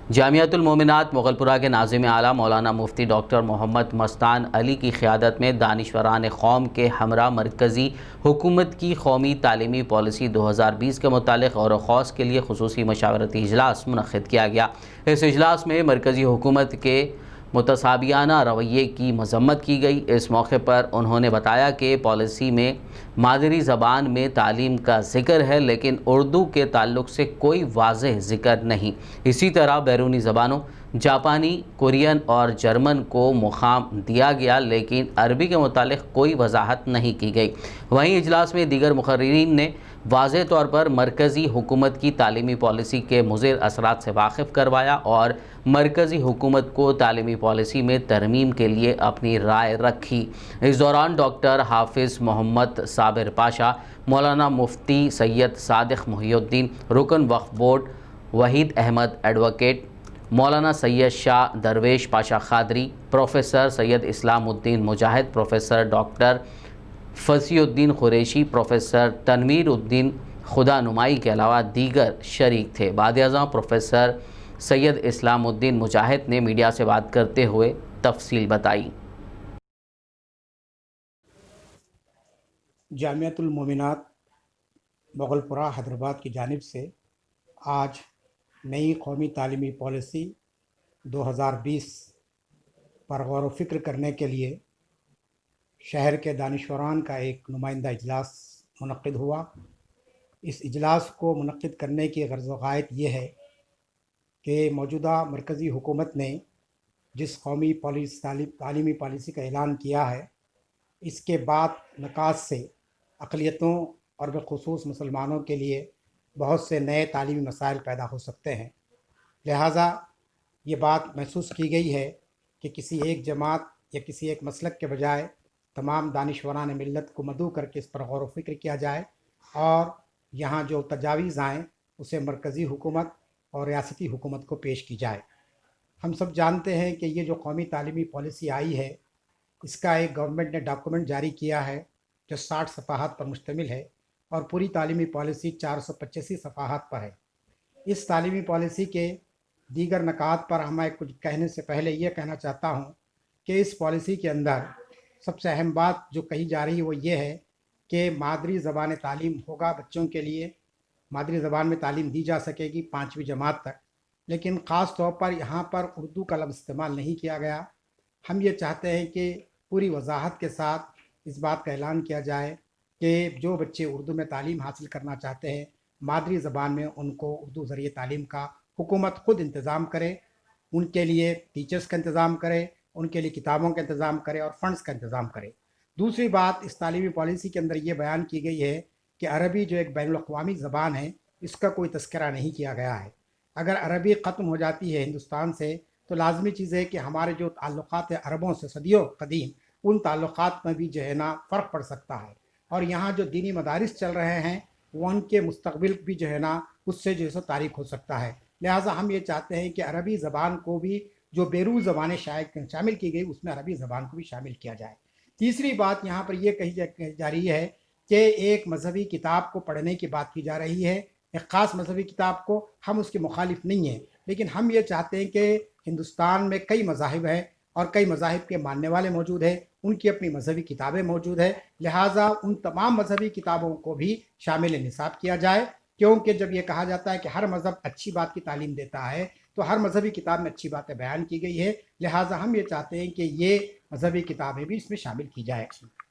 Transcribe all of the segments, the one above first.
جامعۃ المومنات مغل پورہ کے ناظم اعلیٰ مولانا مفتی ڈاکٹر محمد مستان علی کی قیادت میں دانشوران قوم کے ہمراہ مرکزی حکومت کی قومی تعلیمی پالیسی 2020 کے متعلق غور و خوض کے لیے خصوصی مشاورتی اجلاس منعقد کیا گیا۔ اس اجلاس میں مرکزی حکومت کے متصابیانہ رویے کی مذمت کی گئی۔ اس موقع پر انہوں نے بتایا کہ پالیسی میں مادری زبان میں تعلیم کا ذکر ہے، لیکن اردو کے تعلق سے کوئی واضح ذکر نہیں۔ اسی طرح بیرونی زبانوں جاپانی، کورین اور جرمن کو مقام دیا گیا، لیکن عربی کے متعلق کوئی وضاحت نہیں کی گئی۔ وہیں اجلاس میں دیگر مقررین نے واضح طور پر مرکزی حکومت کی تعلیمی پالیسی کے مضر اثرات سے واقف کروایا اور مرکزی حکومت کو تعلیمی پالیسی میں ترمیم کے لیے اپنی رائے رکھی۔ اس دوران ڈاکٹر حافظ محمد صابر پاشا، مولانا مفتی سید صادق محی الدین، رکن وقف بورڈ وحید احمد ایڈوکیٹ، مولانا سید شاہ درویش پاشا قادری، پروفیسر سید اسلام الدین مجاہد، پروفیسر ڈاکٹر فصیح الدین قریشی، پروفیسر تنویر الدین خدا نمائی کے علاوہ دیگر شریک تھے۔ وزیر اعظم پروفیسر سید اسلام الدین مجاہد نے میڈیا سے بات کرتے ہوئے تفصیل بتائی۔ جامعۃ المومنات مغل پورہ حیدرآباد کی جانب سے آج نئی قومی تعلیمی پالیسی 2020 پر غور و فکر کرنے کے لیے شہر کے دانشوران کا ایک نمائندہ اجلاس منعقد ہوا۔ اس اجلاس کو منعقد کرنے کی غرض و غایت یہ ہے کہ موجودہ مرکزی حکومت نے جس قومی تعلیمی پالیسی کا اعلان کیا ہے، اس کے بعد نکات سے اقلیتوں اور بالخصوص مسلمانوں کے لیے بہت سے نئے تعلیمی مسائل پیدا ہو سکتے ہیں۔ لہٰذا یہ بات محسوس کی گئی ہے کہ کسی ایک جماعت یا کسی ایک مسلک کے بجائے تمام دانشوران ملت کو مدعو کر کے اس پر غور و فکر کیا جائے اور یہاں جو تجاویز آئیں اسے مرکزی حکومت اور ریاستی حکومت کو پیش کی جائے۔ ہم سب جانتے ہیں کہ یہ جو قومی تعلیمی پالیسی آئی ہے، اس کا ایک گورنمنٹ نے ڈاکومنٹ جاری کیا ہے جو 60 صفحات پر مشتمل ہے اور پوری تعلیمی پالیسی 485 صفحات پر ہے۔ اس تعلیمی پالیسی کے دیگر نکات پر ہمیں کچھ کہنے سے پہلے یہ کہنا چاہتا ہوں کہ اس پالیسی کے اندر سب سے اہم بات جو کہی جا رہی ہے وہ یہ ہے کہ مادری زبان تعلیم ہوگا بچوں کے لیے، مادری زبان میں تعلیم دی جا سکے گی 5ویں جماعت تک، لیکن خاص طور پر یہاں پر اردو کا لفظ استعمال نہیں کیا گیا۔ ہم یہ چاہتے ہیں کہ پوری وضاحت کے ساتھ اس بات کا اعلان کیا جائے کہ جو بچے اردو میں تعلیم حاصل کرنا چاہتے ہیں مادری زبان میں، ان کو اردو ذریعے تعلیم کا حکومت خود انتظام کرے، ان کے لیے ٹیچرز کا انتظام کرے، ان کے لیے کتابوں کا انتظام کرے اور فنڈز کا انتظام کرے۔ دوسری بات اس تعلیمی پالیسی کے اندر یہ بیان کی گئی ہے کہ عربی جو ایک بین الاقوامی زبان ہے، اس کا کوئی تذکرہ نہیں کیا گیا ہے۔ اگر عربی ختم ہو جاتی ہے ہندوستان سے تو لازمی چیز ہے کہ ہمارے جو تعلقات ہیں عربوں سے صدیوں قدیم، ان تعلقات میں بھی جو ہے نا فرق پڑ سکتا ہے، اور یہاں جو دینی مدارس چل رہے ہیں وہ ان کے مستقبل بھی جو ہے نا اس سے جو ہے سو تاریک ہو سکتا ہے۔ لہٰذا ہم یہ چاہتے ہیں کہ عربی زبان کو بھی جو بیرون زبانیں شامل کی گئی اس میں عربی زبان کو بھی شامل کیا جائے۔ تیسری بات یہاں پر یہ کہی جا رہی ہے کہ ایک مذہبی کتاب کو پڑھنے کی بات کی جا رہی ہے، ایک خاص مذہبی کتاب کو۔ ہم اس کے مخالف نہیں ہیں، لیکن ہم یہ چاہتے ہیں کہ ہندوستان میں کئی مذاہب ہیں اور کئی مذاہب کے ماننے والے موجود ہیں، ان کی اپنی مذہبی کتابیں موجود ہیں، لہٰذا ان تمام مذہبی کتابوں کو بھی شامل نصاب کیا جائے، کیونکہ جب یہ کہا جاتا ہے کہ ہر مذہب اچھی بات کی تعلیم دیتا ہے تو ہر مذہبی کتاب میں اچھی باتیں بیان کی گئی ہے، لہٰذا ہم یہ چاہتے ہیں کہ یہ مذہبی کتابیں بھی اس میں شامل کی جائے۔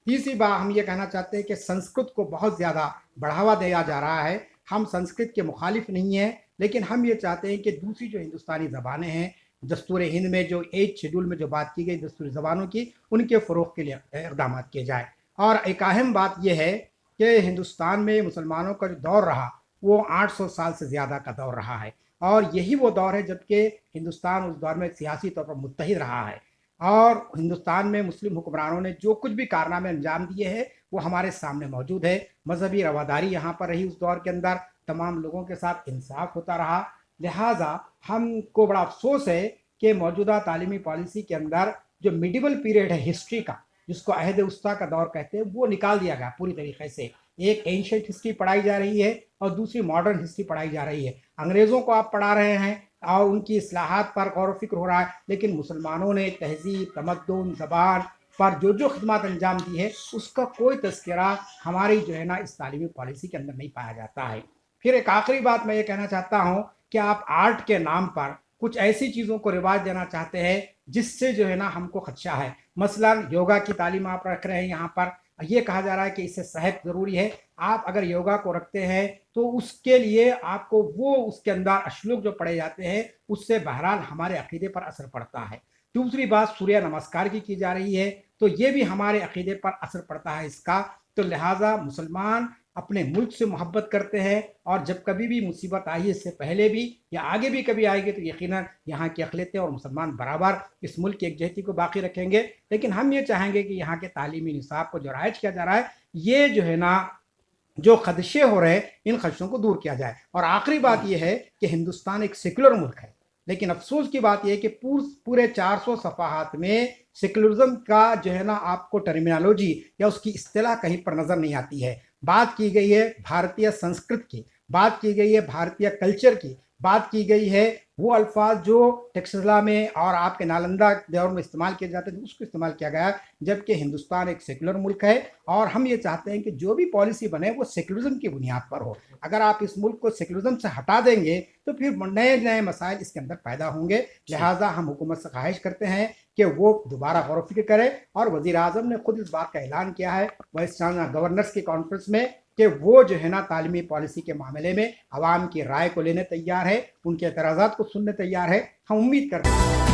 تیسری بات ہم یہ کہنا چاہتے ہیں کہ سنسکرت کو بہت زیادہ بڑھاوا دیا جا رہا ہے۔ ہم سنسکرت کے مخالف نہیں ہیں، لیکن ہم یہ چاہتے ہیں کہ دوسری جو ہندوستانی زبانیں ہیں، دستور ہند میں جو 8 شیڈول میں جو بات کی گئی دستوری زبانوں کی، ان کے فروغ کے لیے اقدامات کیے جائیں۔ اور ایک اہم بات یہ ہے کہ ہندوستان میں مسلمانوں کا جو دور رہا وہ 800 سال سے زیادہ کا دور رہا ہے، اور یہی وہ دور ہے جبکہ ہندوستان اس دور میں سیاسی طور پر متحد رہا ہے، اور ہندوستان میں مسلم حکمرانوں نے جو کچھ بھی کارنامے انجام دیے ہیں وہ ہمارے سامنے موجود ہے۔ مذہبی رواداری یہاں پر رہی اس دور کے اندر، تمام لوگوں کے ساتھ انصاف ہوتا رہا، لہٰذا ہم کو بڑا افسوس ہے کہ موجودہ تعلیمی پالیسی کے اندر جو میڈیول پیریڈ ہے ہسٹری کا، جس کو عہد وسطیٰ کا دور کہتے ہیں، وہ نکال دیا گیا پوری طریقے سے۔ ایک اینشنٹ ہسٹری پڑھائی جا رہی ہے اور دوسری ماڈرن ہسٹری پڑھائی جا رہی ہے۔ انگریزوں کو آپ پڑھا رہے ہیں، اور ان کی اصلاحات پر غور و فکر ہو رہا ہے، لیکن مسلمانوں نے تہذیب، تمدن، زبان پر جو خدمات انجام دی ہے اس کا کوئی تذکرہ ہماری جو ہے نا اس تعلیمی پالیسی کے اندر نہیں پایا جاتا ہے۔ پھر ایک آخری بات میں یہ کہنا چاہتا ہوں کہ آپ آرٹ کے نام پر کچھ ایسی چیزوں کو رواج دینا چاہتے ہیں جس سے جو ہے نا ہم کو خدشہ ہے۔ مثلا یوگا کی تعلیم آپ رکھ رہے ہیں، یہاں پر یہ کہا جا رہا ہے کہ اس سے صحت ضروری ہے۔ آپ اگر یوگا کو رکھتے ہیں تو اس کے لیے آپ کو وہ اس کے اندر اشلوک جو پڑھے جاتے ہیں اس سے بہرحال ہمارے عقیدے پر اثر پڑتا ہے۔ دوسری بات سوریہ نمسکار کی جا رہی ہے تو یہ بھی ہمارے عقیدے پر اثر پڑتا ہے اس کا، تو لہٰذا مسلمان اپنے ملک سے محبت کرتے ہیں، اور جب کبھی بھی مصیبت آئی اس سے پہلے بھی یا آگے بھی کبھی آئے گی تو یقیناً یہاں کی اقلیتیں اور مسلمان برابر اس ملک کی یکجہتی کو باقی رکھیں گے۔ لیکن ہم یہ چاہیں گے کہ یہاں کے تعلیمی نصاب کو جو رائج کیا جا رہا ہے یہ جو ہے نا جو خدشے ہو رہے ہیں ان خدشوں کو دور کیا جائے۔ اور آخری بات یہ ہے کہ ہندوستان ایک سیکولر ملک ہے، لیکن افسوس کی بات یہ ہے کہ پورے 400 صفحات میں سیکولرزم کا جو ہے نا آپ کو ٹرمینالوجی یا اس کی اصطلاح کہیں پر نظر نہیں آتی ہے۔ بات کی گئی ہے بھارتیہ سنسکرت کی، بات کی گئی ہے بھارتیہ کلچر کی، بات کی گئی ہے وہ الفاظ جو ٹیکسلا میں اور آپ کے نالندہ دور میں استعمال کیے جاتے ہیں اس کو استعمال کیا گیا، جبکہ ہندوستان ایک سیکولر ملک ہے اور ہم یہ چاہتے ہیں کہ جو بھی پالیسی بنے وہ سیکولرزم کی بنیاد پر ہو۔ اگر آپ اس ملک کو سیکولرزم سے ہٹا دیں گے تو پھر نئے نئے مسائل اس کے اندر پیدا ہوں گے۔ لہٰذا ہم حکومت سے خواہش کرتے ہیں کہ وہ دوبارہ غور و فکر کرے، اور وزیر اعظم نے خود اس بات کا اعلان کیا ہے وائس گورنرز کی کانفرنس میں کہ وہ جو ہے نا تعلیمی پالیسی کے معاملے میں عوام کی رائے کو لینے تیار ہے، ان کے اعتراضات کو سننے تیار ہے۔ ہم امید کرتے ہیں